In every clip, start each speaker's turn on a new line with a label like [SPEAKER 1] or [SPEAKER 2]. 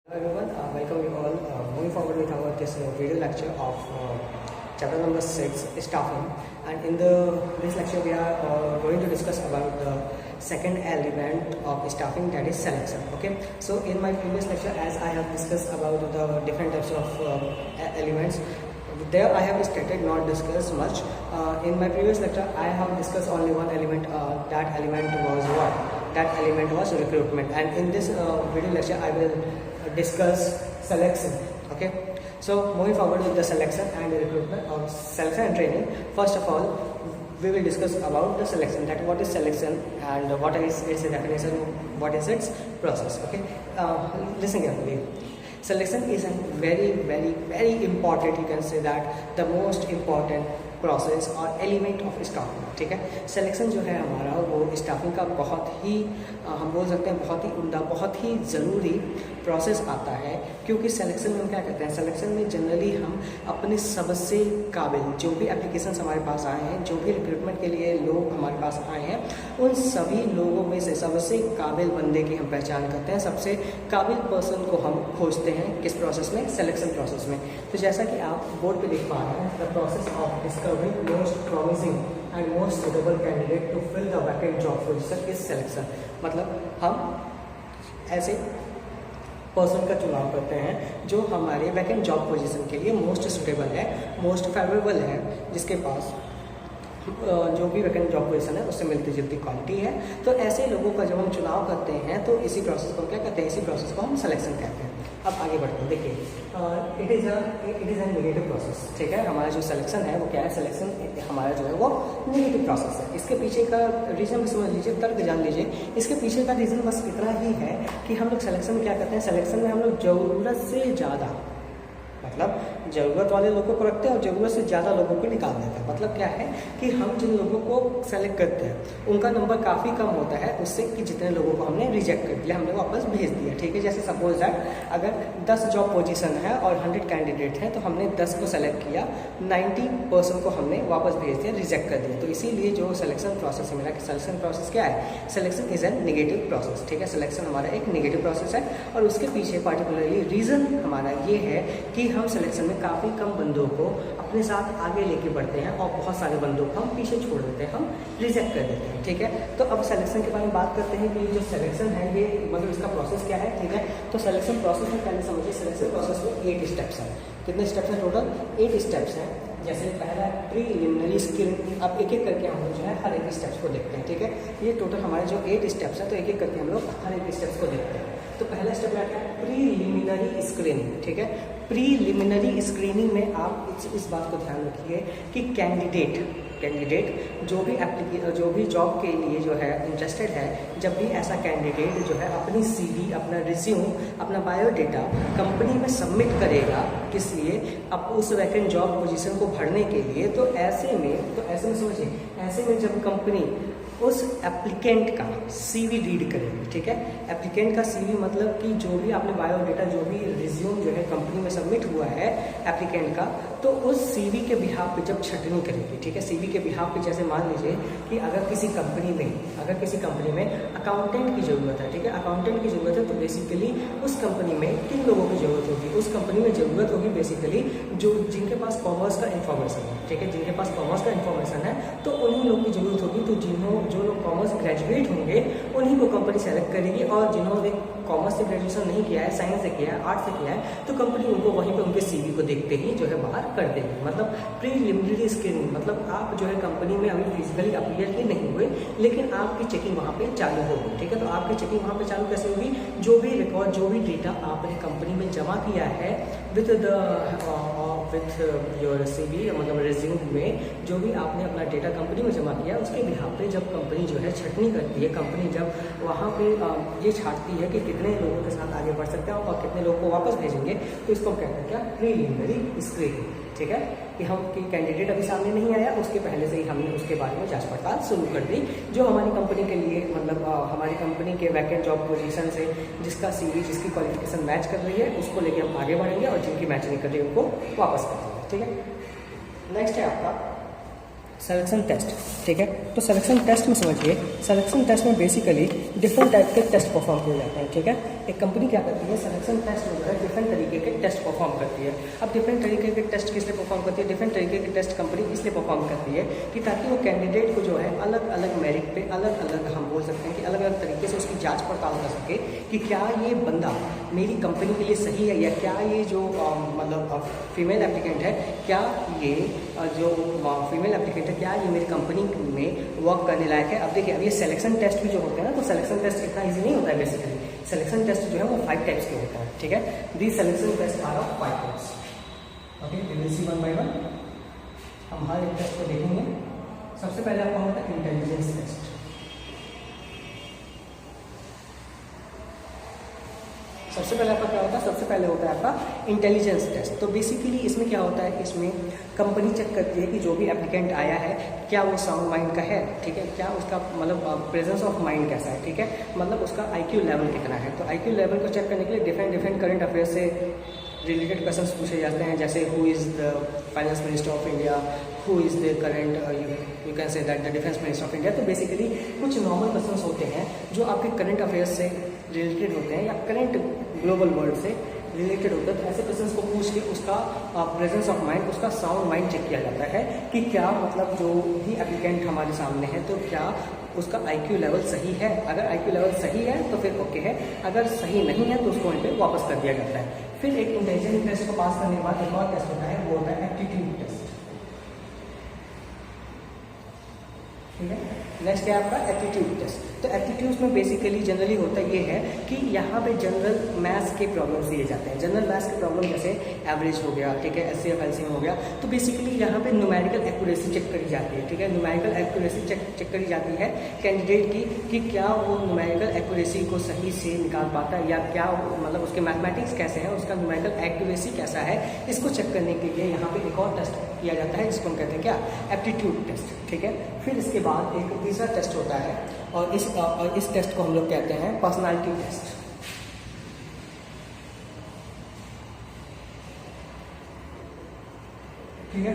[SPEAKER 1] Hello everyone, welcome you all. Moving forward with our this video lecture of chapter number 6, staffing. And in this lecture we are going to discuss about the second element of staffing, that is selection. Okay, so in my previous lecture, as I have discussed about the different types of elements, there I have stated, not discussed much. In my previous lecture I have discussed only one element. That element was what? That element was recruitment. And in this video lecture I will discuss selection. Okay, so moving forward with the selection and the recruitment or selection and training, first of all we will discuss about the selection, that what is selection and what is its definition, what is its process. Okay, listen carefully. Selection is a very important, you can say that the most important process और element of staffing. ठीक है, selection जो है हमारा वो staffing का बहुत ही हम बोल सकते हैं बहुत ही उम्दा, बहुत ही ज़रूरी प्रोसेस आता है. क्योंकि सिलेक्शन में हम क्या करते हैं, सिलेक्शन में जनरली हम अपने सबसे काबिल जो भी एप्लीकेशंस हमारे पास आए हैं, जो भी रिक्रूटमेंट के लिए लोग हमारे पास आए हैं, उन सभी लोगों में से सबसे काबिल बंदे की हम पहचान करते हैं, सबसे काबिल पर्सन को हम खोजते हैं. किस प्रोसेस में? सिलेक्शन प्रोसेस में. तो जैसा कि आप बोर्ड पे लिख पा रहे हैं, the process of discovering most promising and most suitable candidate to fill the vacant job position is selection. मतलब हम ऐसे पर्सन का चुनाव करते हैं जो हमारे वैकेंट जॉब पोजीशन के लिए मोस्ट सुटेबल है, मोस्ट फेवरेबल है, जिसके पास जो भी वैकेंट जॉब पोजीशन है उससे मिलती जुलती क्वालिटी है. तो ऐसे लोगों का जब हम चुनाव करते हैं तो इसी प्रोसेस को क्या कहते हैं, इसी प्रोसेस को हम सिलेक्शन कहते हैं. अब आगे बढ़ते हैं. देखिए, it is an negative process. ठीक है, हमारा जो सिलेक्शन है वो क्या है, सिलेक्शन हमारा जो है वो नेगेटिव प्रोसेस है. इसके पीछे का रीज़न भी समझ लीजिए, तर्क जान लीजिए. इसके पीछे का रीज़न बस इतना ही है कि हम लोग सिलेक्शन में क्या करते हैं, सिलेक्शन में हम लोग ज़रूरत से ज़्यादा, मतलब ज़रूरत वाले लोगों को रखते हैं और ज़रूरत से ज़्यादा लोगों को निकाल देते हैं. मतलब क्या है कि हम जिन लोगों को सेलेक्ट करते हैं उनका नंबर काफ़ी कम होता है उससे कि जितने लोगों को हमने रिजेक्ट कर दिया, हमने वापस भेज दिया. ठीक है, जैसे सपोज दैट अगर 10 जॉब पोजीशन है और 100 कैंडिडेट हैं तो हमने 10 को सेलेक्ट किया, 90% को हमने वापस भेज दिया, रिजेक्ट कर दिया. तो इसीलिए जो सिलेक्शन प्रोसेस है मेरा, सिलेक्शन प्रोसेस क्या है, selection is an negative process. ठीक है, सिलेक्शन हमारा एक नेगेटिव प्रोसेस है और उसके पीछे पार्टिकुलरली रीज़न हमारा ये है कि हम सिलेक्शन में काफ़ी कम बंदों को अपने साथ आगे लेके बढ़ते हैं और बहुत सारे बंदों को हम पीछे छोड़ देते हैं, हम रिजेक्ट कर देते हैं. ठीक है, तो अब सिलेक्शन के बारे में बात करते हैं कि जो सिलेक्शन है ये मतलब इसका प्रोसेस क्या है. ठीक है, तो सिलेक्शन प्रोसेस में पहले समझिए, सिलेक्शन प्रोसेस में 8 स्टेप्स हैं. कितने स्टेप्स हैं टोटल? 8 स्टेप्स हैं. जैसे पहला प्रीलिमिनरी स्क्रीनिंग. अब एक एक करके हम लोग जो है हर एक स्टेप्स को देखते हैं. ठीक है, ये टोटल हमारे जो 8 स्टेप्स हैं, तो एक एक करके हम लोग हर एक स्टेप्स को देखते हैं. तो पहला स्टेप क्या है, प्रीलिमिनरी स्क्रीनिंग. ठीक है, प्रीलिमिनरी स्क्रीनिंग में आप इस बात को ध्यान रखिए कि कैंडिडेट जो भी जॉब के लिए जो है इंटरेस्टेड है, जब भी ऐसा कैंडिडेट जो है अपनी CV, अपना रिज्यूम, अपना बायोडेटा कंपनी में सबमिट करेगा, किस लिए, अब उस वैकेंट जॉब पोजीशन को भरने के लिए, तो ऐसे में समझिए, ऐसे में जब कंपनी उस एप्लीकेंट का CV रीड करेगी. ठीक है, एप्लीकेंट का CV मतलब कि जो भी आपने बायोडेटा, जो भी रिज्यूम जो है कंपनी में सबमिट हुआ है एप्लीकेंट का, तो उस CV के बिहाफ पे जब छटनी करेगी. ठीक है, CV के बिहाफ पे जैसे मान लीजिए कि अगर किसी कंपनी में अकाउंटेंट की ज़रूरत है. ठीक है, अकाउंटेंट की ज़रूरत है, तो बेसिकली उस कंपनी में किन लोगों की ज़रूरत होगी, उस कंपनी में ज़रूरत होगी बेसिकली जिनके पास कॉमर्स का इन्फॉर्मेशन है. ठीक है, जिनके पास कॉमर्स का इन्फॉर्मेशन है तो उन्हीं लोगों की ज़रूरत होगी. तो जो लोग कॉमर्स ग्रेजुएट होंगे उन्हीं को कंपनी सेलेक्ट करेगी, और जिन्होंने कॉमर्स से ग्रेजुएशन नहीं किया है, साइंस से किया है, आर्ट्स से किया है, तो कंपनी उनको वहीं पे उनके CV को देखते ही जो है बाहर कर देगी. मतलब प्रीलिमिनरी स्क्रीनिंग, मतलब आप जो है कंपनी में अभी फिजिकली अपीयर ही नहीं हुए, लेकिन आपकी चेकिंग वहाँ पे चालू होगी. ठीक है, तो आपकी चेकिंग वहाँ पे चालू कैसे होगी, जो भी रिकॉर्ड, जो भी डेटा आपने कंपनी में जमा किया है विथ योर CV, मतलब रिज्यूम में जो भी आपने अपना डेटा कंपनी में जमा किया, उसके बिहाफ पे जब कंपनी जो है छटनी करती है, कंपनी जब वहाँ पे ये छांटती है कि कितने लोगों के साथ आगे बढ़ सकते हैं और कितने लोगों को वापस भेजेंगे, तो इसको कहते हैं क्या, प्रीलिमिनरी स्क्रीनिंग. ठीक है, कि कैंडिडेट अभी सामने नहीं आया, उसके पहले से ही हमने उसके बारे में जांच पड़ताल शुरू कर दी, जो हमारी कंपनी के लिए, मतलब हमारी कंपनी के वैकेंट जॉब पोजीशन से जिसका CV, जिसकी क्वालिफिकेशन मैच कर रही है, उसको लेके हम आगे बढ़ेंगे, और जिनकी मैच नहीं कर रही है उनको वापस कर देंगे. ठीक है, नेक्स्ट है आपका सिलेक्शन टेस्ट. ठीक है, तो सिलेक्शन टेस्ट में समझिए, सिलेक्शन टेस्ट में बेसिकली डिफरेंट टाइप के टेस्ट परफॉर्म किए जाते हैं, ठीक है। एक कंपनी क्या करती है, सिलेक्शन टेस्ट में जो है डिफरेंट तरीके के टेस्ट परफॉर्म करती है। अब डिफरेंट तरीके के टेस्ट किस लिए परफॉर्म करती है, डिफरेंट तरीके के टेस्ट कंपनी इसलिए परफॉर्म करती है कि ताकि वो कैंडिडेट को जो है अलग अलग मेरिट पे अलग अलग, हम बोल सकते हैं कि अलग अलग तरीके से उसकी जाँच पड़ताल कर सके कि क्या ये बंदा मेरी कंपनी के लिए सही है, या क्या ये जो मतलब फीमेल एप्लीकेंट है, क्या ये जो फीमेल एप्लीकेंट है, क्या ये मेरी कंपनी में वर्क करने लायक है। अब देखिए, अब ये सिलेक्शन टेस्ट भी जो होते हैं ना, तो सिलेक्शन टेस्ट इतना ईजी नहीं होता है। बेसिकली सिलेक्शन टेस्ट जो है वो 5 टाइप्स के होते हैं, ठीक है। The selection test are of 5 types, okay. We will see one by one. हम हर एक टेस्ट को देखेंगे। सबसे पहले आपका होता है इंटेलिजेंस टेस्ट। सबसे पहले आपका क्या होता है, सबसे पहले होता है आपका इंटेलिजेंस टेस्ट। तो बेसिकली इसमें क्या होता है, इसमें कंपनी चेक करती है कि जो भी एप्लीकेंट आया है क्या वो साउंड माइंड का है, ठीक है, क्या उसका मतलब प्रेजेंस ऑफ माइंड कैसा है, ठीक है, मतलब उसका आईक्यू लेवल कितना है। तो आईक्यू लेवल को चेक करने के लिए डिफरेंट करंट अफेयर से रिलेटेड क्वेश्चंस पूछे जाते हैं, जैसे who is the finance minister of India, who is the current, you can say that the defence minister of India. तो बेसिकली कुछ नॉर्मल क्वेश्चंस होते हैं जो आपके करंट अफेयर्स से रिलेटेड होते हैं या करंट ग्लोबल वर्ल्ड से रिलेटेड होता है। तो ऐसे क्वेश्चंस को पूछ के उसका प्रेजेंस ऑफ माइंड, उसका साउंड माइंड चेक किया जाता है कि क्या मतलब जो भी एप्लीकेंट हमारे सामने है तो क्या उसका आईक्यू लेवल सही है। अगर आईक्यू लेवल सही है तो फिर ओके है, अगर सही नहीं है तो उसको वहीं पे वापस कर दिया जाता है। फिर एक इंटेलिजेंस टेस्ट को पास करने के बाद एक और टेस्ट होता है, वो होता है एप्टीट्यूड टेस्ट, ठीक है। नेक्स्ट है आपका एप्टीट्यूड टेस्ट। तो एप्टीट्यूड्स में बेसिकली जनरली होता ये है कि यहाँ पे जनरल मैथ्स के प्रॉब्लम्स दिए जाते हैं। जनरल मैथ्स के प्रॉब्लम जैसे एवरेज हो गया, ठीक है, एचसीएफ एलसीएम हो गया। तो बेसिकली यहाँ पे न्यूमेरिकल एक्यूरेसी चेक करी जाती है, ठीक है। न्यूमेरिकल एक्यूरेसी चेक करी जाती है कैंडिडेट की कि क्या वो न्यूमेरिकल एक्यूरेसी को सही से निकाल पाता है, या क्या मतलब उसके मैथमेटिक्स कैसे हैं, उसका न्यूमेरिकल एक्यूरेसी कैसा है। इसको चेक करने के लिए यहाँ पे एक और टेस्ट किया जाता है जिसको हम कहते हैं क्या, एप्टीट्यूड टेस्ट, ठीक है। फिर इसके बाद एक तीसरा टेस्ट होता है और इस टेस्ट को हम लोग कहते हैं पर्सनालिटी टेस्ट, ठीक है।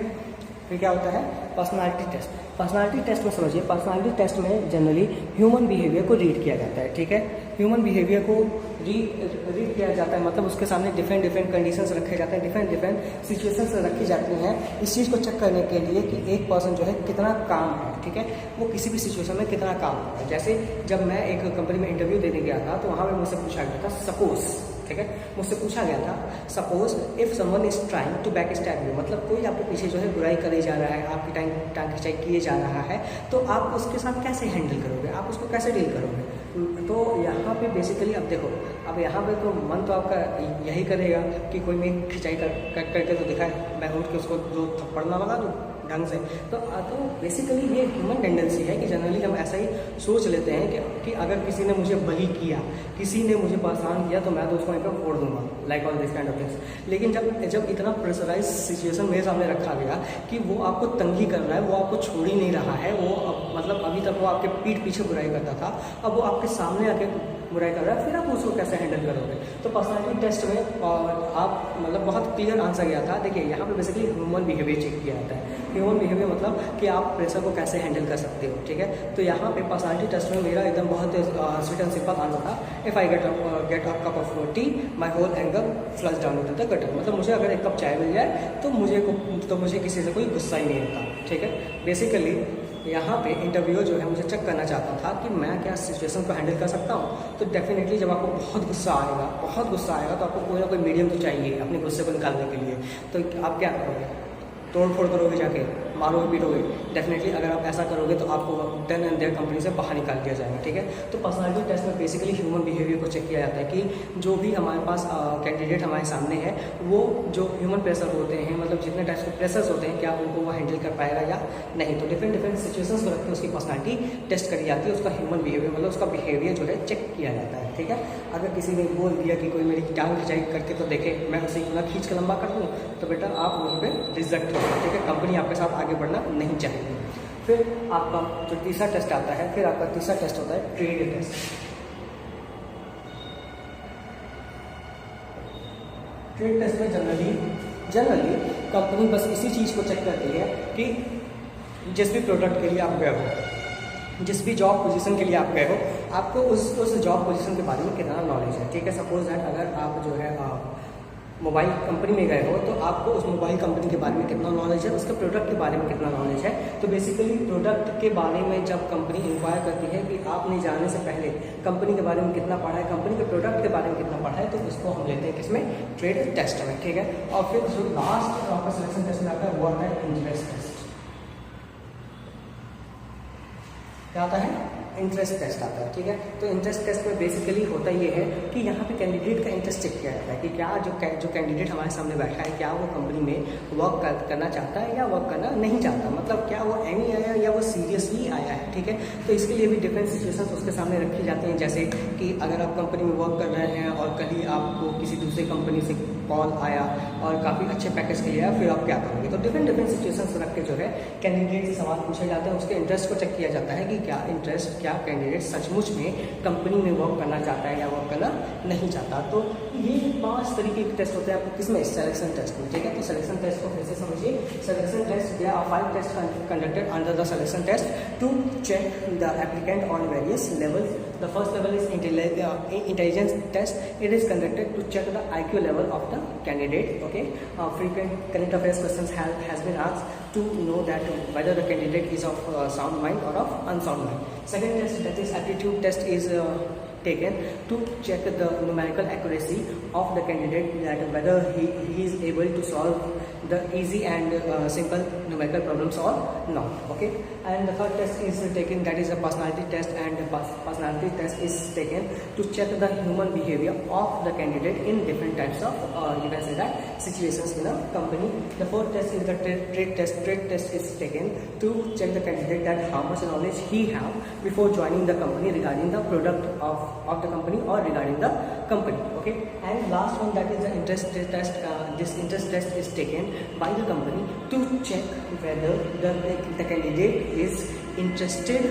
[SPEAKER 1] फिर क्या होता है, पर्सनालिटी टेस्ट। पर्सनालिटी टेस्ट में समझिए, पर्सनालिटी टेस्ट में जनरली ह्यूमन बिहेवियर को रीड किया जाता है, ठीक है। ह्यूमन बिहेवियर को रीड किया जाता है, मतलब उसके सामने डिफरेंट कंडीशंस रखे जाते हैं, डिफरेंट सिचुएशंस रखी जाती हैं इस चीज़ को चेक करने के लिए कि एक पर्सन जो है कितना काम है, ठीक है, वो किसी भी सिचुएशन में कितना काम है। जैसे जब मैं एक कंपनी में इंटरव्यू देने गया था तो वहाँ पर मुझसे पूछा गया था, सपोज, ठीक है, मुझसे पूछा गया था, suppose if someone is trying to back stab you, मतलब कोई आपके पीछे जो है बुराई करे जा रहा है, आपकी टांग खिंचाई किए जा रहा है, तो आप उसके साथ कैसे हैंडल करोगे, आप उसको कैसे डील करोगे। तो यहाँ पे बेसिकली अब देखो, अब यहाँ पे तो मन तो आपका यही करेगा कि कोई मैं खिंचाई करके तो दिखाए, मैं उठ के उसको जो थप्पड़ ना लगा दूँ ढंग से। तो बेसिकली ये ह्यूमन टेंडेंसी है कि जनरली हम ऐसा ही सोच लेते हैं कि अगर किसी ने मुझे बली किया, किसी ने मुझे परेशान किया, तो मैं तो उसको यहीं पर फोड़ दूंगा, like all this kind of things. लेकिन जब इतना प्रेशराइज सिचुएशन मेरे सामने रखा गया कि वो आपको तंगी कर रहा है, वो आपको छोड़ ही नहीं रहा है, वो मतलब अभी तक वो आपके पीठ पीछे बुराई करता था, अब वो आपके सामने आके बुराई कर रहा है, फिर आप उसको कैसे हैंडल करोगे। तो पर्सनालिटी टेस्ट में आप मतलब बहुत क्लियर आंसर गया था। देखिए यहाँ पे बेसिकली ह्यूमन बिहेवियर चेक किया जाता है। ह्यूमन बिहेवियर मतलब कि आप प्रेशर को कैसे हैंडल कर सकते हो, ठीक है। तो यहाँ पे पर्सनालिटी टेस्ट में मेरा एकदम बहुत स्वीट एंड सिंपल आंसर था, if I get a cup of tea my whole anger flush down to the gutter. मतलब मुझे अगर एक कप चाय मिल जाए तो मुझे किसी से कोई गुस्सा ही नहीं होता, ठीक है। बेसिकली यहाँ पे इंटरव्यूअर जो है मुझे चेक करना चाहता था कि मैं क्या सिचुएशन को हैंडल कर सकता हूँ। तो डेफिनेटली जब आपको बहुत गुस्सा आएगा तो आपको कोई ना कोई मीडियम तो चाहिए अपने गुस्से को निकालने के लिए। तो आप क्या करोगे, तोड़ फोड़ करोगे, जाके मारोगे पीटोगे। डेफिनेटली अगर आप ऐसा करोगे तो आपको देन एंड देयर कंपनी से बाहर निकाल दिया जाएगा, ठीक है। तो पर्सनालिटी टेस्ट में बेसिकली ह्यूमन बिहेवियर को चेक किया जाता है कि जो भी हमारे पास कैंडिडेट हमारे सामने है, वो जो ह्यूमन प्रेशर होते हैं, मतलब जितने टाइप्स के प्रेशर्स होते हैं, क्या उनको वो हैंडल कर पाएगा या नहीं। तो डिफरेंट सिचुएशंस को रख के उसकी पर्सनालिटी टेस्ट करी जाती है, उसका ह्यूमन बिहेवियर मतलब उसका बिहेवियर जो है चेक किया जाता है, ठीक है। अगर किसी ने बोल दिया कि कोई मेरी टांग खिंचाई करके तो देखे, मैं उसे इतना खींच के लंबा कर दूँ, तो बेटा आप वहीं पर रिजेक्ट हो, ठीक है। कंपनी आपके साथ आगे बढ़ना नहीं चाहिए। फिर आपका जो तीसरा टेस्ट आता है, फिर आपका तीसरा टेस्ट होता है ट्रेड टेस्ट। ट्रेड टेस्ट में जनरली कंपनी बस इसी चीज़ को चेक करती है कि जिस भी प्रोडक्ट के लिए आप गए हो, जिस भी जॉब पोजीशन के लिए आप गए हो, आपको उस जॉब पोजीशन के बारे में कितना नॉलेज है, ठीक है। सपोज दैट अगर आप जो है मोबाइल कंपनी में गए हो तो आपको उस मोबाइल कंपनी के बारे में कितना नॉलेज है, उसके प्रोडक्ट के बारे में कितना नॉलेज है। तो बेसिकली प्रोडक्ट के बारे में जब कंपनी इंक्वायर करती है कि आपने जाने से पहले कंपनी के बारे में कितना पढ़ा है, कंपनी के प्रोडक्ट के बारे में कितना पढ़ा है, तो उसको हम लेते हैं किसमें, ट्रेड टेस्ट में, ठीक है। और फिर जो लास्ट आपका सिलेक्शन टेस्ट में आता है वो आता है इंटरेस्ट टेस्ट। क्या आता है, इंटरेस्ट टेस्ट आता है, ठीक है। तो इंटरेस्ट टेस्ट में बेसिकली होता ये है कि यहाँ पे कैंडिडेट का इंटरेस्ट चेक किया जाता है कि क्या जो कैंडिडेट हमारे सामने बैठा है, क्या वो कंपनी में वर्क करना चाहता है या वर्क करना नहीं चाहता, मतलब क्या वो एमी आया या वो सीरियसली आया है, ठीक है। तो इसके लिए भी डिफरेंट सिचुएशंस उसके सामने रखी जाती हैं, जैसे कि अगर आप कंपनी में वर्क कर रहे हैं और कल ही आपको किसी दूसरी कंपनी से कॉल आया और काफ़ी अच्छे पैकेज के लिए आया, फिर आप क्या करोगे। तो डिफरेंट सिचुएशंस रख के जो है कैंडिडेट से सवाल पूछे जाते हैं, उसके इंटरेस्ट को चेक किया जाता है कि क्या इंटरेस्ट, क्या कैंडिडेट सचमुच में कंपनी में वर्क करना चाहता है या वर्क करना नहीं चाहता। तो ये 5 तरीके के टेस्ट होते हैं आपको किसमें, सिलेक्शन टेस्ट में, ठीक है। तो सिलेक्शन टेस्ट को फिर से समझिए। Selection test, there are 5 test conducted under the selection test to check the applicant on various levels. The first level is intelligence test. It is conducted to check the IQ level of the candidate. Okay, frequent current affairs questions has been asked to know that whether the candidate is of sound mind or of unsound mind. Second test, that is aptitude test, is taken to check the numerical accuracy of the candidate, that whether he is able to solve the easy and simple numerical problems or not. Okay, and the third test is taken, that is a personality test, and the personality test is taken to check the human behavior of the candidate in different types of you can say that situations in a company. The fourth test is the trade test. Trade test is taken to check the candidate that how much knowledge he have before joining the company regarding the product of the company or regarding the company. Okay, and last one, that is the interest test. This interest test is taken by the company to check whether the candidate is interested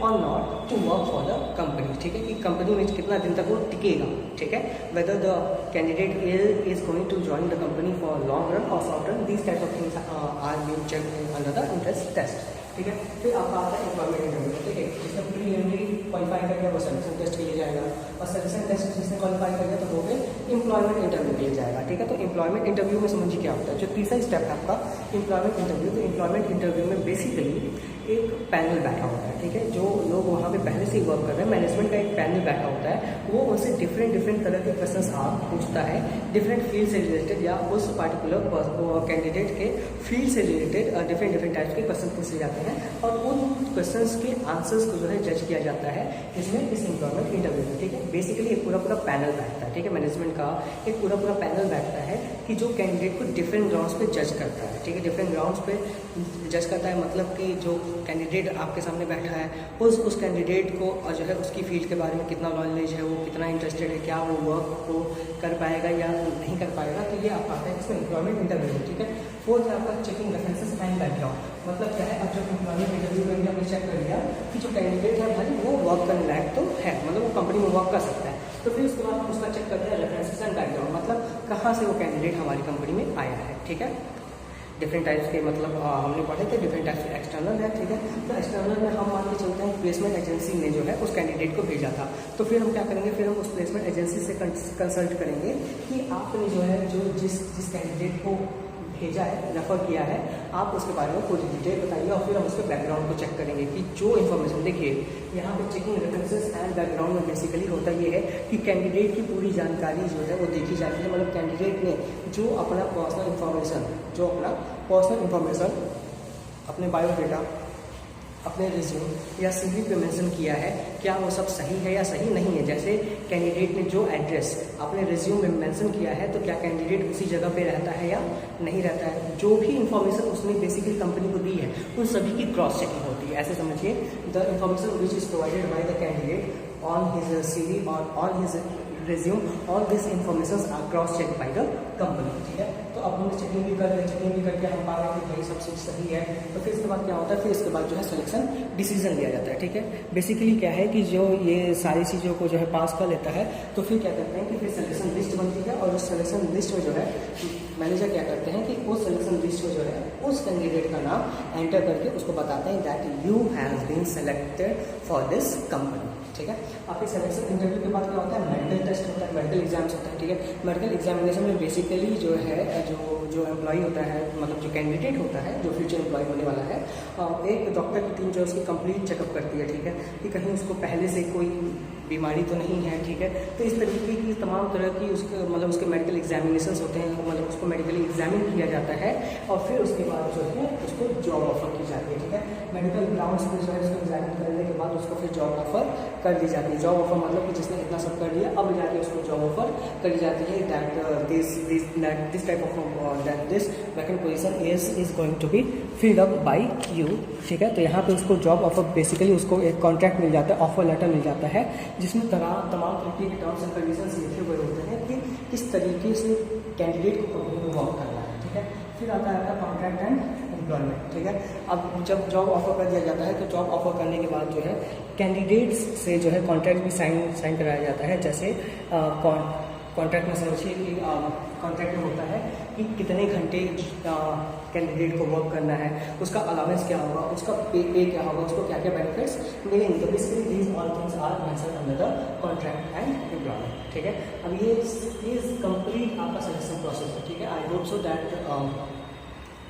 [SPEAKER 1] or not to work for the company, ठीक है, कि company में कितना दिन तक वो टिकेगा, ठीक है। whether the candidate is going to join the company for long run or short run, these type of things are being checked under the interest test, ठीक है। फिर आपका आता है एम्प्लॉयमेंट इंटरव्यू, ठीक है, जिसने प्रीलिमिनरी क्वालिफाई कर गया वो सिलेक्शन टेस्ट के लिए जाएगा, और सिलेक्शन टेस्ट जिसने क्वालिफाई कर गया तो वो फिर एम्प्लॉयमेंट इंटरव्यू के लिए जाएगा, ठीक है। तो एम्प्लॉयमेंट इंटरव्यू में समझिए क्या होता है। जो तीसरा स्टेप है आपका एम्प्लॉयमेंट इंटरव्यू, तो एम्प्लॉयमेंट इंटरव्यू में बेसिकली एक पैनल बैठा होता है, ठीक है। जो लोग वहाँ पे पहले से ही वर्क कर रहे हैं, मैनेजमेंट का एक पैनल बैठा होता है, वो उनसे डिफरेंट तरह के क्वेश्चंस पूछता है, डिफरेंट फील्ड से रिलेटेड या उस पार्टिकुलर कैंडिडेट के फील्ड से रिलेटेड डिफरेंट टाइप्स के क्वेश्चन पूछे जाते हैं, और उन क्वेश्चंस के आंसर्स को जो है जज किया जाता है इसमें, इस एम्प्लॉयमेंट इंटरव्यू में, ठीक है। बेसिकली एक पूरा पैनल बैठता है, ठीक है, मैनेजमेंट का एक पूरा पैनल बैठता है कि जो कैंडिडेट को डिफरेंट ग्राउंड्स पे जज करता है, ठीक है। डिफरेंट ग्राउंड्स पे जज करता है, मतलब कि जो कैंडिडेट आपके सामने बैठा है उस कैंडिडेट को जो है उसकी फील्ड के बारे में कितना नॉलेज है, वो कितना इंटरेस्टेड है, क्या वो वर्क को कर पाएगा या नहीं कर पाएगा। तो ये आपका आता है इसमें एम्प्लॉयमेंट इंटरव्यू, ठीक है। फोर्थ है आपका चेकिंग रेफरेंसेस एंड बैकग्राउंड, मतलब क्या है, अब जब एम्प्लॉयमेंट इंटरव्यू में आपने चेक कर लिया कि जो कैंडिडेट है भाई वो वर्क करने लायक तो है, मतलब वो कंपनी में वर्क कर सकता है, तो फिर उसके बाद हम उसका चेक करते हैं रेफरेंसेस एंड बैकग्राउंड, मतलब कहाँ से वो कैंडिडेट हमारी कंपनी में आया है, ठीक है। डिफरेंट टाइप्स के मतलब हमने पढ़े थे, डिफरेंट टाइप्स के एक्सटर्नल है, ठीक है। तो एक्सटर्नल में हम मान के चलते हैं प्लेसमेंट एजेंसी ने जो है उस कैंडिडेट को भेजा था, तो फिर हम क्या करेंगे, फिर हम उस प्लेसमेंट एजेंसी से कंसल्ट करेंगे कि आपने जो है जिस कैंडिडेट को भेजा है, रेफर किया है, आप उसके बारे में पूरी डिटेल बताइए, और फिर हम उसके बैकग्राउंड को चेक करेंगे कि जो इन्फॉर्मेशन, देखिए यहाँ पे चेकिंग रेफरेंसेस एंड बैकग्राउंड में बेसिकली होता ये है कि कैंडिडेट की पूरी जानकारी जो है वो देखी जाती है, मतलब कैंडिडेट ने जो अपना पर्सनल इन्फॉर्मेशन अपने बायोडेटा, अपने रिज्यूम या सीवी पे मेंशन किया है, क्या वो सब सही है या सही नहीं है। जैसे कैंडिडेट ने जो एड्रेस अपने रिज्यूम में मेंशन किया है, तो क्या कैंडिडेट उसी जगह पे रहता है या नहीं रहता है। जो भी इन्फॉर्मेशन उसने बेसिकली कंपनी को दी है उन सभी की क्रॉस चेकिंग होती है। ऐसे समझिए, the information which is provided by the candidate on his CV और on his resume, all these informations are cross checked by the company, ठीक है। तो तो अब हमने चेकिंग भी कर लिया, चेकिंग भी करके हम पा रहे हैं कि भाई सब चीज़ सही है। तो फिर इसके बाद क्या होता है, फिर इसके बाद जो है सिलेक्शन डिसीजन लिया जाता है। ठीक है, बेसिकली क्या है कि जो ये सारी चीज़ों को जो है पास कर लेता है तो फिर क्या करते हैं कि फिर सिलेक्शन लिस्ट बनती है, और उस सिलेक्शन लिस्ट में जो है मैनेजर क्या करते हैं कि उस सिलेक्शन लिस्ट में जो है उस कैंडिडेट का नाम एंटर करके उसको बताते हैं that you has been selected for this company. ठीक है, आपके सिलेक्शन इंटरव्यू के बाद क्या होता है, मेडिकल टेस्ट होता है, मेडिकल एग्जाम्स होता है। ठीक है, मेडिकल एग्जामिनेशन में बेसिकली जो है जो एम्प्लॉई होता है, मतलब जो कैंडिडेट होता है, जो फ्यूचर एम्प्लॉय होने वाला है, एक डॉक्टर की टीम जो है उसकी कंप्लीट चेकअप करती है। ठीक है, कि कहीं उसको पहले से कोई बीमारी तो नहीं है। ठीक है, तो इस तरीके की तमाम तरह की उसके मतलब उसके मेडिकल एग्जामिनेशन होते हैं, मतलब उसको मेडिकली एग्जामिन किया जाता है, और फिर उसके बाद जो है उसको जॉब ऑफर की जाती है। ठीक है, मेडिकल ग्राउंड्स पर जो है उसको एग्जामिन करने के बाद उसको फिर जॉब ऑफर कर दी जाती है। जॉब ऑफर मतलब कि जिसने इतना सब कर लिया, अब जाके उसको जॉब ऑफर करी जाती है that this type of that this vacant position is going to be filled up by you. ठीक है, तो यहाँ पे उसको जॉब ऑफर बेसिकली उसको एक कॉन्ट्रैक्ट मिल जाता है, ऑफर लेटर मिल जाता है, जिसमें तमाम तरीके के टर्म्स एंड कंडीशंस लिखे हुए होते हैं कि किस तरीके से कैंडिडेट को कंपनी में वर्क करना है। ठीक है, फिर आता है कॉन्ट्रैक्ट एंड एम्प्लॉयमेंट। ठीक है, अब जब जॉब ऑफर कर दिया जाता है तो जॉब ऑफर करने के बाद जो है कैंडिडेट्स से जो है कॉन्ट्रैक्ट भी साइन कराया जाता है। जैसे कॉन्ट्रैक्ट में समझिए कि कॉन्ट्रैक्ट में होता है कि कितने घंटे कैंडिडेट को वर्क करना है, उसका अलाउंस क्या होगा, उसका पे क्या होगा, उसको क्या क्या बेनिफिट्स मिलेंगे। तो basically these all things are mentioned under the contract and employment. ठीक है, अब ये इज कंप्लीट आपका सिलेक्शन प्रोसेस है। ठीक है, I hope so that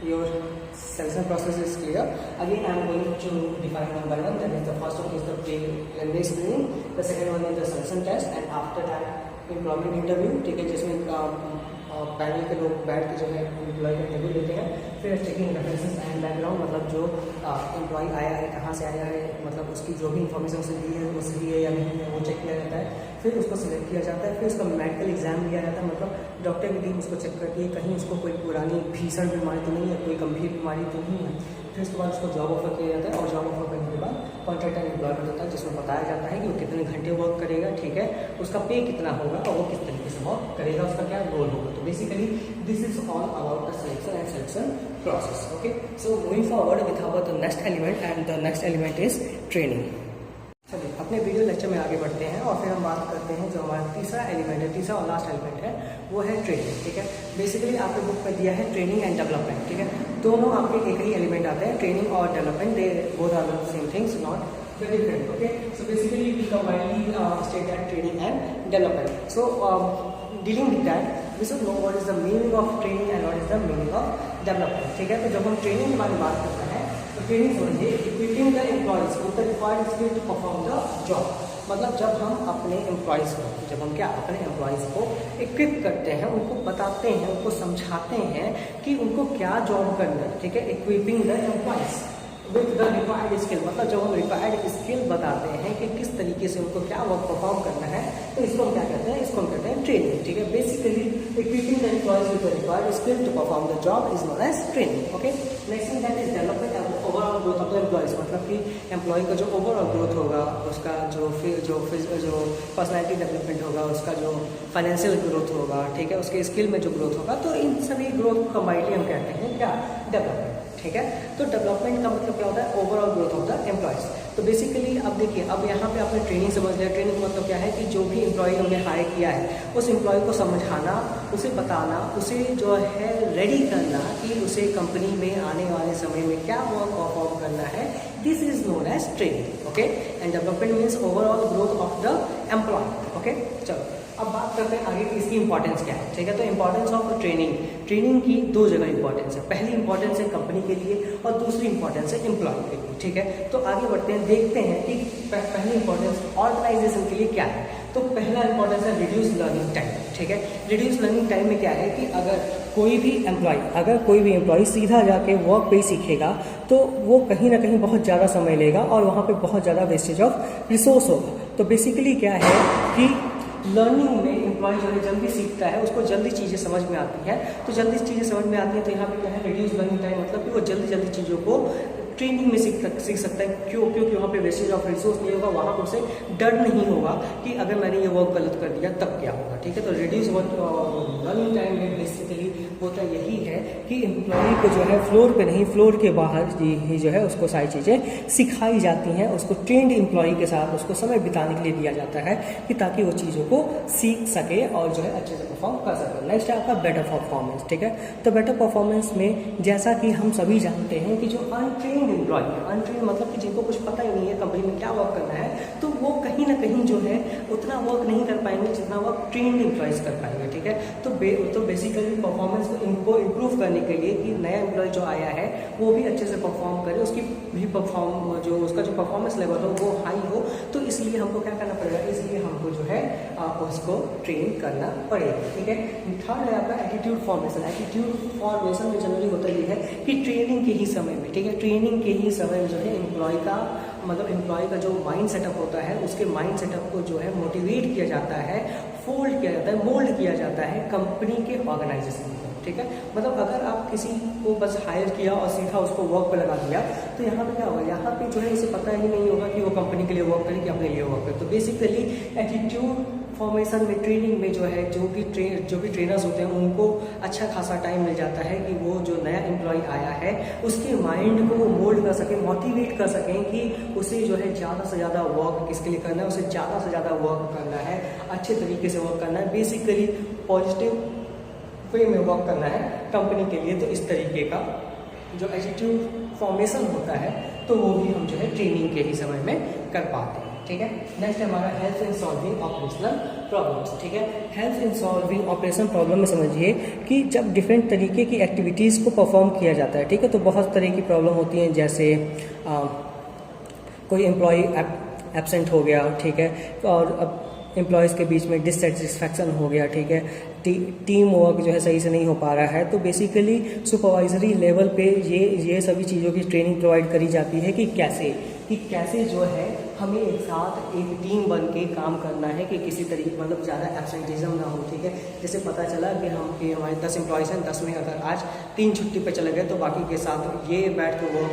[SPEAKER 1] your selection process is clear. Again, I am going to define one by one. That is, the first one is the preliminary screening, the second one is the selection test, and after that employment interview. ठीक है, जिसमें panel के लोग बैठ के जो है employ का इंटरव्यू लेते हैं। फिर चेकिंग रेफरेंसेस एंड बैकग्राउंड, मतलब जो एम्प्लॉय आया है, कहाँ से आया है, मतलब उसकी जो भी इंफॉर्मेशन उसे दी है वो सही है या नहीं है, वो चेक किया जाता है। फिर उसको सिलेक्ट किया जाता है, फिर उसका मेडिकल एग्जाम लिया जाता है, मतलब डॉक्टर की टीम उसको चेक करती है कहीं उसको कोई पुरानी भीषण बीमारी तो नहीं है, कोई गंभीर बीमारी तो नहीं है। फिर उसके बाद उसको जॉब ऑफर किया जाता है, और जॉब ऑफर करने के बाद कॉन्ट्रैक्ट एंड एम्प्लॉयमेंट होता है, जिसमें बताया जाता है कि वो कितने घंटे वर्क करेगा। ठीक है, उसका पे कितना होगा और वो किस तरीके से वर्क करेगा, उसका क्या रोल होगा। तो basically this is all about the selection and selection process. Okay, so moving forward with our the next element, and the next element is training. चलिए अपने वीडियो लेक्चर में आगे बढ़ते हैं, और फिर हम बात करते हैं जो हमारा तीसरा एलिमेंट है, तीसरा और लास्ट एलिमेंट है, वो है ट्रेनिंग। ठीक है, बेसिकली आपके बुक में दिया है ट्रेनिंग एंड डेवलपमेंट। ठीक है, दोनों आपके एक ही एलिमेंट आते हैं, ट्रेनिंग और development, they both are the same things, not very different. Okay, so basically we combinedly state that training and development. So dealing with that, we should know what is the meaning of training and what is the meaning of development. ठीक है, तो जब हम training के बारे में बात करते हैं तो ट्रेनिंग समझिए equipping the employees with the required skill to perform the job। मतलब जब हम अपने एम्प्लॉयज़ को, जब हम क्या अपने एम्प्लॉयज़ को इक्विप करते हैं, उनको बताते हैं, उनको समझाते हैं कि उनको क्या जॉब करना है। ठीक है, equipping the employees with the required skill, मतलब जब हम रिक्वायर्ड स्किल बताते हैं कि किस तरीके से उनको क्या वर्क परफॉर्म करना है, तो इसको हम क्या कहते हैं, इसको हम कहते हैं ट्रेनिंग। ठीक है, basically equipping the employees with the required skill to perform the job is known as training. Okay, next thing that is development of overall growth of the employees, मतलब कि एम्प्लॉय का जो ओवरऑल ग्रोथ होगा, उसका जो personality development होगा, उसका जो फाइनेंशियल ग्रोथ होगा, ठीक है, उसके स्किल में जो ग्रोथ होगा, तो इन सभी ग्रोथ को कंबाइनली हम कहते हैं क्या, डेवलपमेंट। ठीक है, तो डेवलपमेंट का मतलब क्या होता है, overall growth of the employees. तो बेसिकली अब देखिए, अब यहाँ पे आपने ट्रेनिंग समझ लिया। ट्रेनिंग का मतलब क्या है कि जो भी एम्प्लॉय हमने हायर किया है, उस एम्प्लॉय को समझाना, उसे बताना, उसे जो है रेडी करना कि उसे कंपनी में आने वाले समय में क्या वर्क परफॉर्म करना है, this is known as training. Okay, and development means overall growth of the employee. Okay, चलो अब बात करते हैं आगे कि इसकी इंपॉर्टेंस क्या है। ठीक है, तो इंपॉर्टेंस ऑफ ट्रेनिंग की दो जगह इंपॉर्टेंस है। पहली इंपॉर्टेंस है कंपनी के लिए और दूसरी इंपॉर्टेंस है एम्प्लॉय के लिए। ठीक है, तो आगे बढ़ते हैं, देखते हैं कि पहली इंपॉर्टेंस ऑर्गेनाइजेशन के लिए क्या है। तो पहला इंपॉर्टेंस है रिड्यूस लर्निंग टाइम। ठीक है, रिड्यूस लर्निंग टाइम में क्या है कि अगर कोई भी एम्प्लॉय सीधा जाके वर्क पे ही सीखेगा तो वो कहीं ना कहीं बहुत ज़्यादा समय लेगा और वहाँ पे बहुत ज़्यादा वेस्टेज ऑफ रिसोर्स होगा। तो बेसिकली क्या है कि लर्निंग में एम्प्लॉय जो है जल्दी सीखता है, उसको जल्दी चीज़ें समझ में आती हैं। तो जल्दी चीज़ें समझ में आती हैं तो यहाँ पे क्या है, रिड्यूस लर्निंग टाइम, मतलब कि वो जल्दी चीज़ों को ट्रेनिंग में सीख सकता है। क्योंकि वहाँ पे वेस्टेज ऑफ रिसोर्स नहीं होगा, वहाँ पर उसे डर नहीं होगा कि अगर मैंने ये वर्क गलत कर दिया तब क्या होगा, ठीक है। तो रिड्यूस वर्क लर्निंग टाइम में बेसिकली होता यही है कि एम्प्लॉय को जो है फ्लोर पे नहीं, फ्लोर के बाहर ही जो है उसको सारी चीज़ें सिखाई जाती हैं, उसको ट्रेंड एम्प्लॉय के साथ उसको समय बिताने के लिए दिया जाता है कि ताकि वो चीज़ों को सीख सके और जो है अच्छे से परफॉर्म कर सके। नेक्स्ट है आपका बेटर परफॉर्मेंस, ठीक है। तो बेटर परफॉर्मेंस में जैसा कि हम सभी जानते हैं कि जो अनट्रेन्ड एम्प्लॉय है, अनट्रेन्ड मतलब कि जिनको कुछ पता ही नहीं है कंपनी में क्या वर्क करना है, तो वो कहीं ना कहीं जो है उतना वर्क नहीं कर पाएंगे जितना वर्क ट्रेंड एम्प्लॉयज कर पाएंगे, ठीक है। तो बेसिकली परफॉर्मेंस को इम्प्रूव करने के लिए कि नया एम्प्लॉय जो आया है वो भी अच्छे से परफॉर्म करे, उसकी भी उसका जो परफॉर्मेंस लेवल हो वो हाई हो, तो इसलिए हमको क्या करना पड़ेगा, इसलिए हमको जो है उसको ट्रेन करना पड़ेगा, ठीक है। थर्ड है आपका एटीट्यूड फॉर्मेशन। एटीट्यूड फॉर्मेशन में जनरली होता ये है कि ट्रेनिंग के ही समय में, ठीक है, ट्रेनिंग के ही समय में जो है एम्प्लॉय का जो माइंड सेटअप होता है उसके माइंड सेटअप को जो है मोटिवेट किया जाता है, फोल्ड किया जाता है, मोल्ड किया जाता है कंपनी के ऑर्गेनाइजेशन में, ठीक है। मतलब अगर आप किसी को बस हायर किया और सीधा उसको वर्क पे लगा दिया तो यहाँ पे क्या होगा, यहाँ पे जो है इसे पता ही नहीं होगा कि वो कंपनी के लिए वर्क करे कि अपने लिए वर्क करे। तो बेसिकली एटीट्यूड फॉर्मेशन में, ट्रेनिंग में जो है जो भी ट्रेनर्स होते हैं उनको अच्छा खासा टाइम मिल जाता है कि वो जो नया एम्प्लॉय आया है उसके माइंड को वो मोल्ड कर सकें, मोटिवेट कर सकें कि उसे जो है ज़्यादा से ज़्यादा वर्क किसके लिए करना है, उसे ज़्यादा से ज़्यादा वर्क करना है, अच्छे तरीके से वर्क करना है, बेसिकली पॉजिटिव वे में वर्क करना है कंपनी के लिए। तो इस तरीके का जो एटीट्यूड फॉर्मेशन होता है तो वो भी हम जो है ट्रेनिंग के ही समय में कर पाते हैं, ठीक है। नेक्स्ट है हमारा help in solving operational problems, ठीक है। Help in solving operational problem में समझिए कि जब डिफरेंट तरीके की एक्टिविटीज़ को परफॉर्म किया जाता है, ठीक है, तो बहुत तरह की प्रॉब्लम होती हैं, जैसे कोई एम्प्लॉय एब्सेंट हो गया, ठीक है, और अब एम्प्लॉयज़ के बीच में डिससेटिस्फैक्शन हो गया, ठीक है, टीम वर्क जो है सही से नहीं हो पा रहा है, तो बेसिकली सुपरवाइजरी लेवल पे ये सभी चीज़ों की ट्रेनिंग प्रोवाइड करी जाती है कि कैसे जो है हमें एक साथ एक टीम बन के काम करना है कि किसी तरीके मतलब ज़्यादा एब्सेंटिज्म ना हो, ठीक है। जैसे पता चला कि हमारे 10 एम्प्लॉयज़ हैं, 10 में अगर आज 3 छुट्टी पे चले गए तो बाकी के साथ ये बैठ के वो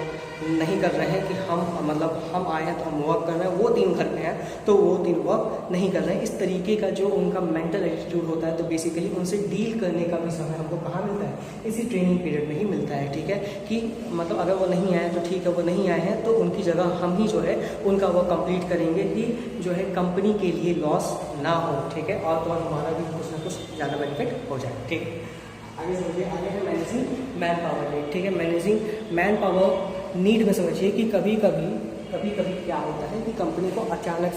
[SPEAKER 1] नहीं कर रहे हैं कि हम आए हैं तो हम वर्क कर रहे हैं, वो 3 घर पे हैं तो वो 3 वर्क नहीं कर रहे हैं। इस तरीके का जो उनका मेंटल एटीट्यूड होता है, तो बेसिकली उनसे डील करने का भी समय हमको कहाँ मिलता है, इसी ट्रेनिंग पीरियड में ही मिलता है, ठीक है। कि मतलब अगर वो नहीं आए तो ठीक है, वो नहीं आए हैं तो उनकी जगह हम ही जो है उनका वो कंप्लीट करेंगे कि जो है कंपनी के लिए लॉस ना हो, ठीक है, और तो और हमारा भी कुछ ना कुछ ज़्यादा बेनिफिट हो जाए, ठीक है। आगे है मैनेजिंग मैन पावर नीड, ठीक है। मैनेजिंग मैन पावर नीड में समझिए कि कभी कभी क्या होता है कि कंपनी को अचानक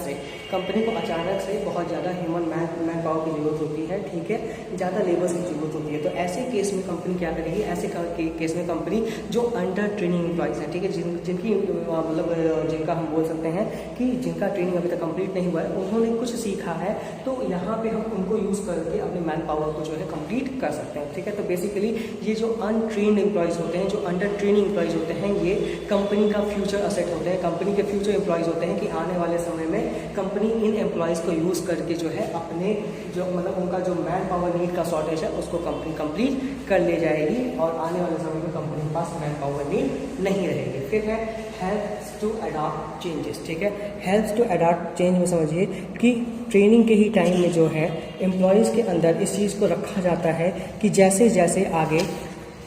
[SPEAKER 1] से बहुत ज़्यादा ह्यूमन मैन पावर की ज़रूरत होती है, ठीक है, ज़्यादा लेबर्स की ज़रूरत होती है। तो ऐसे केस में कंपनी क्या करेगी, ऐसे केस में कंपनी जो अंडर ट्रेनिंग एम्प्लॉयज़ हैं, ठीक है, जिनकी मतलब जिनका हम बोल सकते हैं कि जिनका ट्रेनिंग अभी तक कंप्लीट नहीं हुआ है, उन्होंने कुछ सीखा है, तो यहाँ पे हम उनको यूज़ करके अपने मैन पावर को जो है कंप्लीट कर सकते हैं, ठीक है। तो बेसिकली ये जो अनट्रेन्ड एम्प्लॉयज़ होते हैं, जो अंडर ट्रेनिंग एम्प्लॉयज़ होते हैं, ये कंपनी का फ्यूचर असेट होते हैं, कंपनी के फ्यूचर एम्प्लॉयज़ होते हैं कि आने वाले समय में कंपनी इन एम्प्लॉयज़ को यूज़ करके जो है अपने जो मतलब उनका जो मैन पावर नीड का शॉर्टेज है उसको कंपनी कंप्लीट कर ले जाएगी और आने वाले समय में कंपनी के पास मैन पावर नीड नहीं रहेगी। फिर है हेल्प्स टू अडॉप्ट चेंजेस, ठीक है। हेल्प्स टू अडॉप्ट चेंज में समझिए कि ट्रेनिंग के ही टाइम में जो है एम्प्लॉयज़ के अंदर इस चीज़ को रखा जाता है कि जैसे जैसे आगे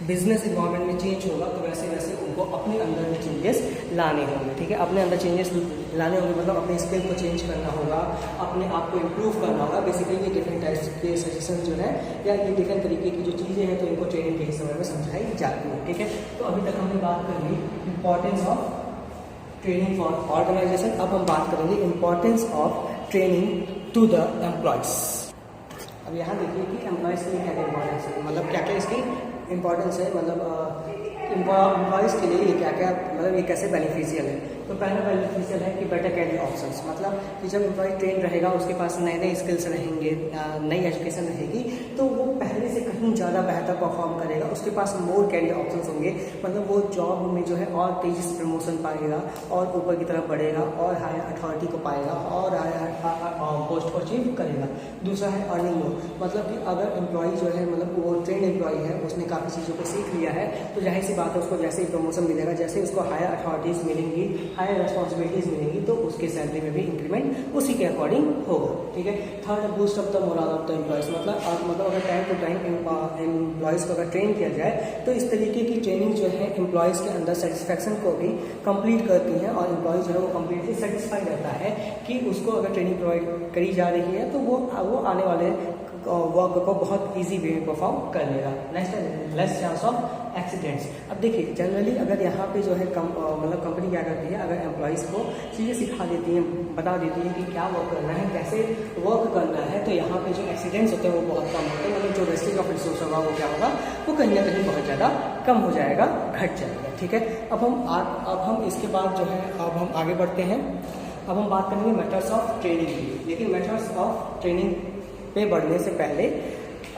[SPEAKER 1] बिजनेस इन्वायरमेंट में चेंज होगा तो वैसे वैसे उनको अपने अंदर में चेंजेस लाने होंगे, ठीक है। अपने अंदर चेंजेस लाने होंगे मतलब अपने स्किल को चेंज करना होगा, अपने आप को इम्प्रूव करना होगा। बेसिकली ये डिफरेंट टाइप्स के सजेशन जो है या ये डिफरेंट तरीके की जो चीज़ें हैं तो इनको ट्रेनिंग के समय में समझाई जाती है, ठीक है। तो अभी तक हमने बात कर ली importance of training for organisation. अब हम बात करेंगे importance of training to the employees. अब यहाँ देखिए कि एम्प्लॉयज़ के लिए क्या क्या इम्पॉर्टेंस है, मतलब क्या क्या इसकी इम्पॉर्टेंस है, मतलब एम्प्लॉयज़ के लिए ये क्या क्या मतलब ये कैसे बेनिफिशियल है। तो पहला बेनिफिशियल है कि बेटर कैरियर ऑप्शंस, मतलब कि जब एम्प्लॉय ट्रेन रहेगा उसके पास नए नए स्किल्स रहेंगे, नई एजुकेशन रहेगी, तो वो पहले से कहीं ज़्यादा बेहतर परफॉर्म करेगा, उसके पास मोर कैरियर ऑप्शंस होंगे, मतलब वो जॉब में जो है और तेज़ी से प्रमोशन पाएगा और ऊपर की तरफ बढ़ेगा और हायर अथॉरिटी को पाएगा और हायर पोस्ट को अचीव करेगा। दूसरा है अर्निंग मोर, मतलब कि अगर एम्प्लॉई जो है मतलब वो ट्रेंड एम्प्लॉई है, उसने काफ़ी चीज़ों को सीख लिया है, तो जाहिर सी बात है उसको जैसे ही प्रमोशन मिलेगा, जैसे उसको हायर अथॉरिटीज़ मिलेंगी, हायर रिस्पॉन्सिबिलिटीज़ मिलेंगी, तो उसके सैलरी में भी इंक्रीमेंट उसी के अकॉर्डिंग होगा। ठीक है। Third, boost of the moral of the employees, मतलब अगर टाइम टू टाइम एम्प्लॉयज़ को अगर ट्रेन किया जाए तो इस तरीके की ट्रेनिंग जो है एम्प्लॉयज़ के अंदर सेटिस्फैक्शन को भी कंप्लीट करती है और एम्प्लॉय जो है वो कम्प्लीटली सेटिस्फाइड रहता है कि उसको अगर ट्रेनिंग प्रोवाइड करी जा रही है तो वो आने वाले वर्क को बहुत इजी वे में परफॉर्म कर लेगा। नेक्स्ट है लेस चांस ऑफ एक्सीडेंट्स। अब देखिए जनरली अगर यहाँ पे जो है मतलब कंपनी क्या करती है, अगर एम्प्लॉयज़ को चीज़ें सिखा देती हैं, बता देती है कि क्या वर्क करना है, कैसे वर्क करना है, तो यहाँ पे जो एक्सीडेंट्स होते हैं वो बहुत कम होते हैं, मतलब जो वेस्टेज ऑफ रिसोर्स होगा वो क्या होगा, वो कहीं ना कहीं बहुत ज़्यादा कम हो जाएगा, घट जाएगा। ठीक है। अब हम इसके बाद जो है अब हम आगे बढ़ते हैं। अब हम बात करेंगे मेथड्स ऑफ ट्रेनिंग की, लेकिन मेथड्स ऑफ ट्रेनिंग पे बढ़ने से पहले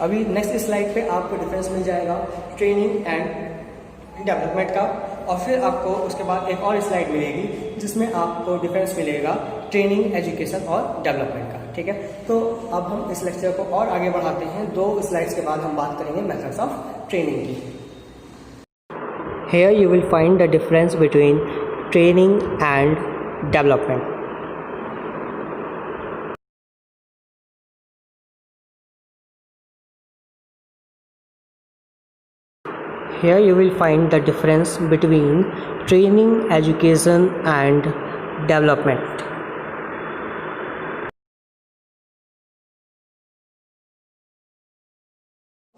[SPEAKER 1] अभी नेक्स्ट स्लाइड पे आपको डिफरेंस मिल जाएगा ट्रेनिंग एंड डेवलपमेंट का, और फिर आपको उसके बाद एक और स्लाइड मिलेगी जिसमें आपको डिफरेंस मिलेगा ट्रेनिंग, एजुकेशन और डेवलपमेंट का। ठीक है। तो अब हम इस लेक्चर को और आगे बढ़ाते हैं, 2 स्लाइड्स के बाद हम बात करेंगे मेथड्स ऑफ ट्रेनिंग की। Here you will find the difference between training and development. Here you will find the difference between training, education and development.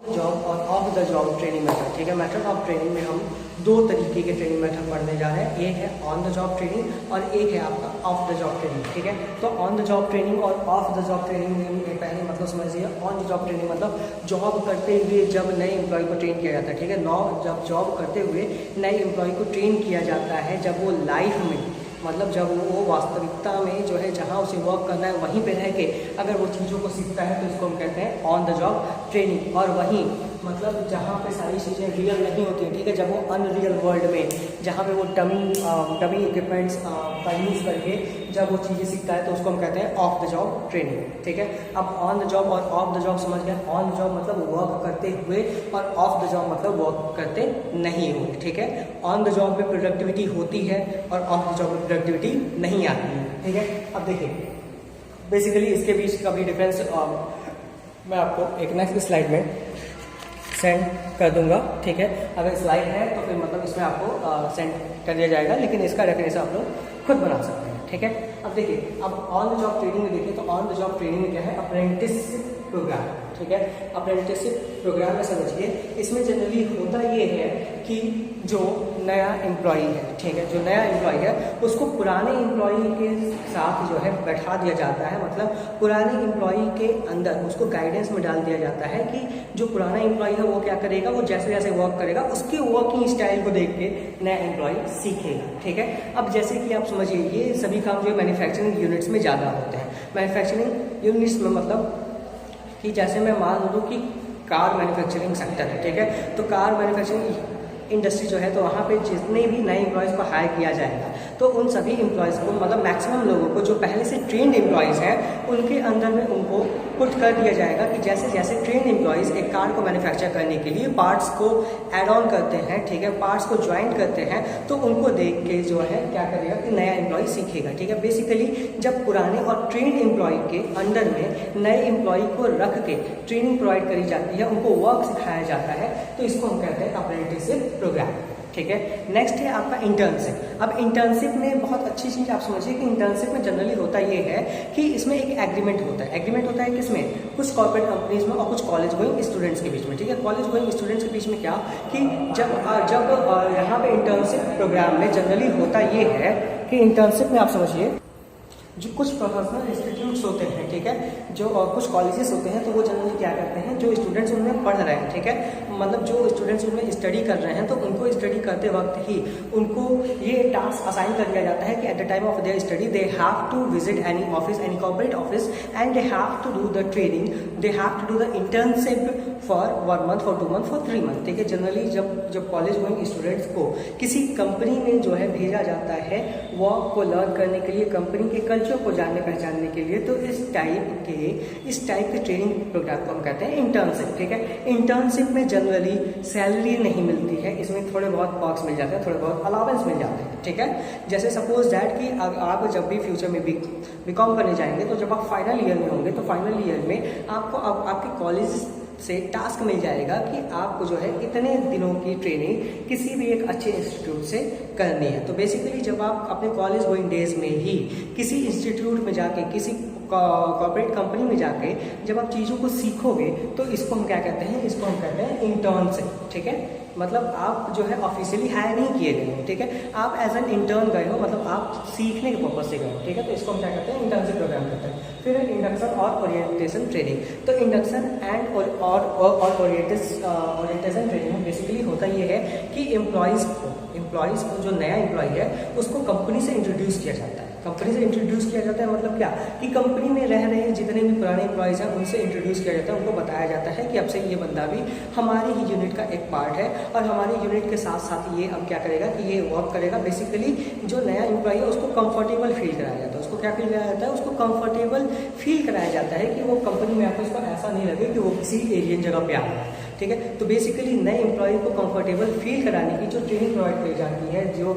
[SPEAKER 1] Job और off the job training method. ठीक है। Method of training में हम 2 तरीके के training method पढ़ने जा रहे हैं, एक है ऑन द जॉब ट्रेनिंग और एक है आपका ऑफ द जॉब ट्रेनिंग। ठीक है। तो ऑन द जॉब ट्रेनिंग और ऑफ द जॉब ट्रेनिंग में पहले मतलब समझिए, ऑन द जॉब ट्रेनिंग मतलब जॉब करते हुए जब नए एम्प्लॉय को ट्रेन किया जाता है। ठीक है। जब जॉब करते हुए नए एम्प्लॉय को ट्रेन किया जाता है, जब वो लाइफ में मतलब जब वो वास्तविकता में जो है जहाँ उसे वर्क करना है वहीं पे रह के अगर वो चीज़ों को सीखता है तो इसको हम कहते हैं ऑन द जॉब ट्रेनिंग। और वहीं मतलब जहाँ पे सारी चीज़ें रियल नहीं होती हैं, ठीक है, जब वो अनरियल वर्ल्ड में जहाँ पे वो डमी इक्विपमेंट्स का यूज़ करके जब वो चीज़ें सीखता है तो उसको हम कहते हैं ऑफ द जॉब ट्रेनिंग। ठीक है। अब ऑन द जॉब और ऑफ द जॉब समझ गए। ऑन द जॉब मतलब वर्क करते हुए और ऑफ द जॉब मतलब वर्क करते नहीं हुए। ठीक है। ऑन द जॉब में प्रोडक्टिविटी होती है और ऑफ द जॉब में प्रोडक्टिविटी नहीं आती है। ठीक है। अब देखिए बेसिकली इसके बीच का भी डिफरेंस मैं आपको एक नेक्स्ट स्लाइड में सेंड कर दूंगा। ठीक है। अगर स्लाइड है तो फिर मतलब इसमें आपको सेंड कर दिया जाएगा, लेकिन इसका रेफरेंस आप लोग खुद बना सकते हैं। ठीक है। अब देखिए अब ऑन द जॉब ट्रेनिंग में देखिए तो ऑन द जॉब ट्रेनिंग में क्या है, अप्रेंटिसशिप प्रोग्राम। ठीक है। अप्रेंटिसशिप प्रोग्राम में समझिए इसमें जनरली होता ये है कि जो नया एम्प्लॉई है, ठीक है, जो नया एम्प्लॉई है उसको पुराने एम्प्लॉई के साथ जो है बैठा दिया जाता है, मतलब पुराने एम्प्लॉई के अंदर उसको गाइडेंस में डाल दिया जाता है कि जो पुराना एम्प्लॉई है वो क्या करेगा, वो जैसे जैसे वर्क करेगा उसके वर्किंग स्टाइल को देख के नया एम्प्लॉई सीखेगा। ठीक है। अब जैसे कि आप समझिए ये सभी काम जो है मैन्युफैक्चरिंग यूनिट्स में ज़्यादा होते हैं। मैन्युफैक्चरिंग यूनिट्स में मतलब कि जैसे मैं मान लूँ कि कार मैन्युफैक्चरिंग सेक्टर है, ठीक है, तो कार मैन्युफैक्चरिंग इंडस्ट्री जो है तो वहाँ पे जितने भी नए एम्प्लॉयज़ को हायर किया जाएगा तो उन सभी एम्प्लॉयज़ को मतलब मैक्सिमम लोगों को जो पहले से ट्रेंड एम्प्लॉयज़ हैं उनके अंदर में उनको पुट कर दिया जाएगा कि जैसे जैसे ट्रेंड एम्प्लॉयज़ एक कार को मैन्युफैक्चर करने के लिए पार्ट्स को ऐड ऑन करते हैं, ठीक है, पार्ट्स को ज्वाइंट करते हैं, तो उनको देख के जो है क्या करेगा कि नया एम्प्लॉय सीखेगा। ठीक है। बेसिकली जब पुराने और ट्रेंड एम्प्लॉय के अंडर में नए एम्प्लॉय को रख के ट्रेनिंग प्रोवाइड करी जाती है, उनको वर्क सिखाया जाता है, तो इसको हम कहते हैं अप्रेंटिसशिप प्रोग्राम। ठीक है। नेक्स्ट है आपका इंटर्नशिप। अब इंटर्नशिप में बहुत अच्छी चीज़ आप समझिए कि इंटर्नशिप में जनरली होता ये है कि इसमें एक एग्रीमेंट होता है। एग्रीमेंट होता है किसमें, कुछ कॉर्पोरेट कंपनीज में और कुछ कॉलेज गोइंग स्टूडेंट्स के बीच में। ठीक है। कॉलेज गोइंग स्टूडेंट्स के बीच में क्या कि जब यहाँ पे इंटर्नशिप प्रोग्राम में जनरली होता ये है कि इंटर्नशिप में आप समझिए जो कुछ प्रोफेशनल इंस्टीट्यूट्स होते हैं, ठीक है, जो कुछ कॉलेजेस होते हैं, तो वो जनरली क्या करते हैं, जो स्टूडेंट्स उनमें पढ़ रहे हैं, ठीक है, मतलब जो स्टूडेंट्स उनमें स्टडी कर रहे हैं, तो उनको स्टडी करते वक्त ही उनको ये टास्क असाइन कर दिया जाता है कि at the time of their study they have to visit any office, any corporate office, and they have to do the training, they have to do the internship for 1 month, for 2 month, for 3 month, ठीक है। Generally जब college going students को किसी company में जो है भेजा जाता है वर्क को लर्न करने के लिए, कंपनी के कल्चर को जानने पहचानने के लिए, तो इस टाइप के ट्रेनिंग प्रोग्राम को हम कहते हैं इंटर्नशिप, ठीक है। इंटर्नशिप में जनरली सैलरी नहीं मिलती है, इसमें थोड़े बहुत पर्क्स मिल जाते हैं, थोड़े बहुत अलाउंस मिल जाते हैं, ठीक है। जैसे सपोज दैट कि आप जब भी फ्यूचर में बीकॉम करने जाएंगे, तो जब आप फाइनल ईयर में होंगे, तो फाइनल ईयर में आपको आपके कॉलेज से टास्क मिल जाएगा कि आपको जो है इतने दिनों की ट्रेनिंग किसी भी एक अच्छे इंस्टीट्यूट से करनी है। तो बेसिकली जब आप अपने कॉलेज गोइंग डेज में ही किसी इंस्टीट्यूट में जाके, किसी कॉर्पोरेट कंपनी में जाके जब आप चीज़ों को सीखोगे, तो इसको हम क्या कहते हैं, इसको हम कहते हैं इंटर्नशिप, ठीक है। मतलब आप जो है ऑफिशियली हायर नहीं किए गए हो, ठीक है, आप एज एन इंटर्न गए हो, मतलब आप सीखने के पर्पज से गए हो, ठीक है। तो इसको हम क्या कहते हैं, इंटर्नशिप प्रोग्राम कहते हैं। फिर इंडक्शन और ओरिएंटेशन ट्रेनिंग। तो इंडक्शन एंड और ओरिएंटेशन ट्रेनिंग में बेसिकली होता ये है कि एम्प्लॉयज़ को जो नया एम्प्लॉय है उसको कंपनी से इंट्रोड्यूस किया जाता है। कंपनी से इंट्रोड्यूस किया जाता है मतलब क्या, कि कंपनी में रह रहे जितने भी पुराने एम्प्लॉयज़ हैं उनसे इंट्रोड्यूस किया जाता है, उनको बताया जाता है कि अब से ये बंदा भी हमारे ही यूनिट का एक पार्ट है, और हमारे यूनिट के साथ साथ ये अब क्या करेगा कि ये वर्क करेगा। बेसिकली जो नया एम्प्लॉय है उसको कंफर्टेबल फील कराया जाता है, उसको क्या फील कराया जाता है, उसको कंफर्टेबल फील कराया जाता है कि वो कंपनी में आकर उसको ऐसा नहीं लगे कि वो किसी एलियन जगह पे आ रहा है, ठीक है। तो बेसिकली नए एम्प्लॉय को कंफर्टेबल फील कराने की जो ट्रेनिंग प्रोवाइड की जाती है, जो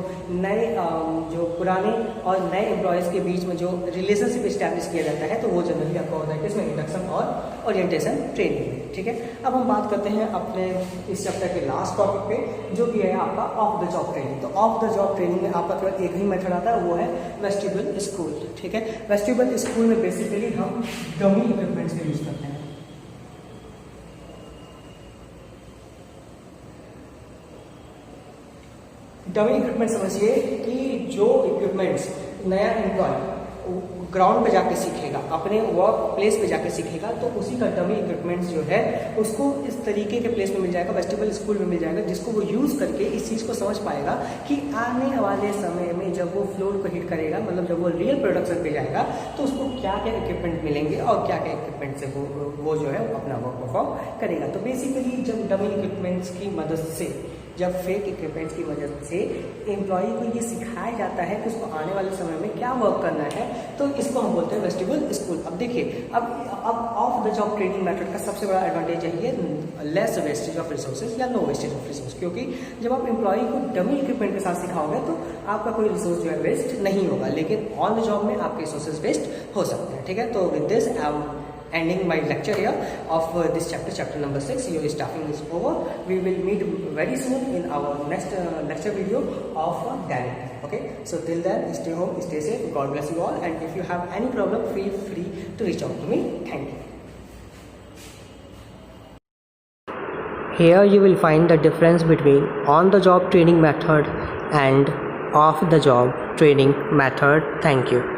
[SPEAKER 1] पुराने और नए एम्प्लॉयज़ के बीच में जो रिलेशनशिप इस्टेब्लिश किया जाता है, तो वो जनरली आपका होता है कि इसमें इंडक्शन और ओरिएंटेशन ट्रेनिंग, ठीक है। अब हम बात करते हैं अपने इस चैप्टर के लास्ट टॉपिक पे, जो कि है आपका ऑफ द जॉब ट्रेनिंग। तो ऑफ द जॉब ट्रेनिंग में आपका केवल एक ही मेथड आता है, वो है वेस्टिबल स्कूल, ठीक है। वेस्टिबल स्कूल में बेसिकली हम डमी इक्विपमेंट्स का यूज़ करते हैं। डमी इक्विपमेंट समझिए कि जो इक्विपमेंट्स नया एम्प्लॉय ग्राउंड पे जाके सीखेगा, अपने वर्क प्लेस पे जाके सीखेगा, तो उसी का डमी इक्विपमेंट्स जो है उसको इस तरीके के प्लेस में मिल जाएगा, वेस्टिबल स्कूल में मिल जाएगा, जिसको वो यूज़ करके इस चीज़ को समझ पाएगा कि आने वाले समय में जब वो फ्लोर को हिट करेगा, मतलब जब वो रियल प्रोडक्शन पे जाएगा, तो उसको क्या क्या इक्विपमेंट मिलेंगे और क्या क्या इक्विपमेंट से वो जो है अपना वर्क परफॉर्म करेगा। तो बेसिकली जब डमी इक्विपमेंट्स की मदद से, जब फेक इक्विपमेंट्स की मदद से एम्प्लॉय को ये सिखाया जाता है कि उसको आने वाले समय में क्या वर्क करना है, तो इसको हम बोलते हैं वेस्टिबल स्कूल। अब देखिए, अब of the job training method का सबसे बड़ा एडवांटेज है ये लेस वेस्टेज ऑफ रिसोर्सेज या नो वेस्टेज ऑफ रिसोर्स, क्योंकि जब आप एम्प्लॉय को डमी इक्विपमेंट के साथ सिखाओगे तो आपका कोई रिसोर्स जो है वेस्ट नहीं होगा, लेकिन ऑन द जॉब में आपके रिसोर्सेज वेस्ट हो सकते हैं, ठीक है। तो with this I am ending my lecture here of this chapter number 6. Your staffing is over. We will meet very soon in our next lecture video of Dynamic. Okay, so till then, stay home, stay safe, God bless you all, and if you have any problem, feel free to reach out to me. Thank you. Here you will find the difference between on the job training method and off the job training method. Thank you.